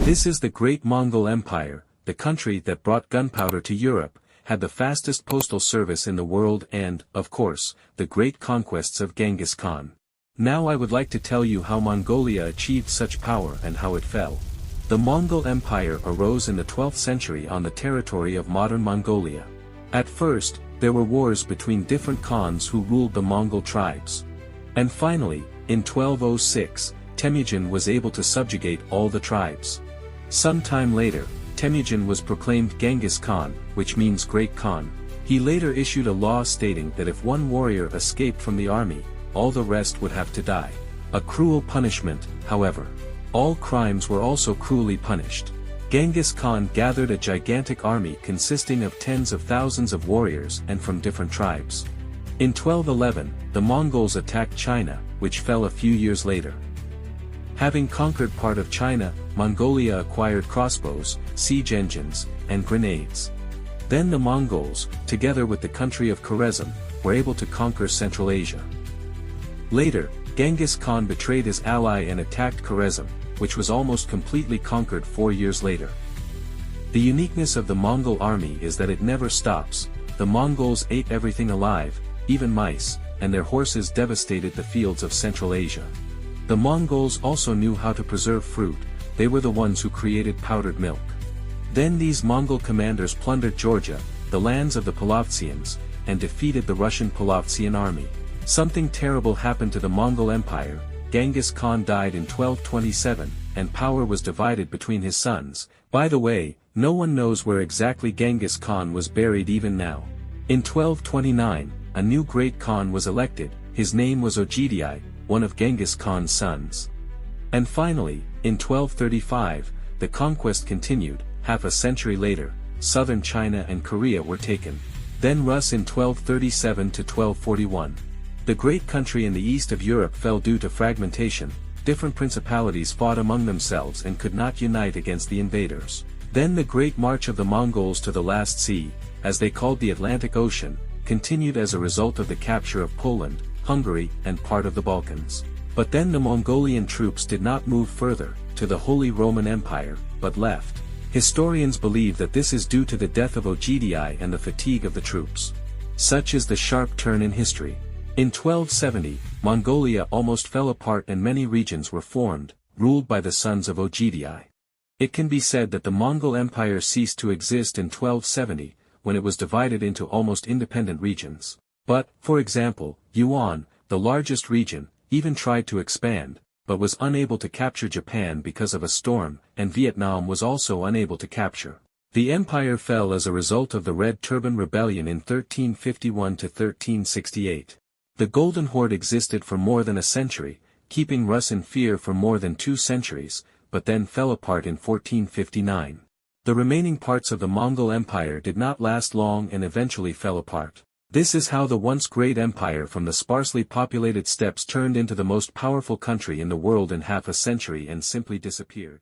This is the Great Mongol Empire, the country that brought gunpowder to Europe, had the fastest postal service in the world and, of course, the great conquests of Genghis Khan. Now I would like to tell you how Mongolia achieved such power and how it fell. The Mongol Empire arose in the 12th century on the territory of modern Mongolia. At first, there were wars between different Khans who ruled the Mongol tribes. And finally, in 1206, Temujin was able to subjugate all the tribes. Some time later, Temujin was proclaimed Genghis Khan, which means Great Khan. He later issued a law stating that if one warrior escaped from the army, all the rest would have to die. A cruel punishment, however. All crimes were also cruelly punished. Genghis Khan gathered a gigantic army consisting of tens of thousands of warriors and from different tribes. In 1211, the Mongols attacked China, which fell a few years later. Having conquered part of China, Mongolia acquired crossbows, siege engines, and grenades. Then the Mongols, together with the country of Khwarezm, were able to conquer Central Asia. Later, Genghis Khan betrayed his ally and attacked Khwarezm, which was almost completely conquered 4 years later. The uniqueness of the Mongol army is that it never stops. The Mongols ate everything alive, even mice, and their horses devastated the fields of Central Asia. The Mongols also knew how to preserve fruit. They were the ones who created powdered milk. Then these Mongol commanders plundered Georgia, the lands of the Palavtsians, and defeated the Russian Palavtsian army. Something terrible happened to the Mongol Empire. Genghis Khan died in 1227, and power was divided between his sons. By the way, no one knows where exactly Genghis Khan was buried even now. In 1229, a new great Khan was elected. His name was Ogedai, one of Genghis Khan's sons. And finally, in 1235, the conquest continued. Half a century later, southern China and Korea were taken. Then Rus in 1237 to 1241. The great country in the east of Europe fell due to fragmentation. Different principalities fought among themselves and could not unite against the invaders. Then the great march of the Mongols to the last sea, as they called the Atlantic Ocean, continued as a result of the capture of Poland, Hungary, and part of the Balkans. But then the Mongolian troops did not move further, to the Holy Roman Empire, but left. Historians believe that this is due to the death of Ogedai and the fatigue of the troops. Such is the sharp turn in history. In 1270, Mongolia almost fell apart and many regions were formed, ruled by the sons of Ogedai. It can be said that the Mongol Empire ceased to exist in 1270, when it was divided into almost independent regions. But, for example, Yuan, the largest region, even tried to expand, but was unable to capture Japan because of a storm, and Vietnam was also unable to capture. The empire fell as a result of the Red Turban Rebellion in 1351 to 1368. The Golden Horde existed for more than a century, keeping Rus in fear for more than 2 centuries, but then fell apart in 1459. The remaining parts of the Mongol Empire did not last long and eventually fell apart. This is how the once great empire from the sparsely populated steppes turned into the most powerful country in the world in half a century and simply disappeared.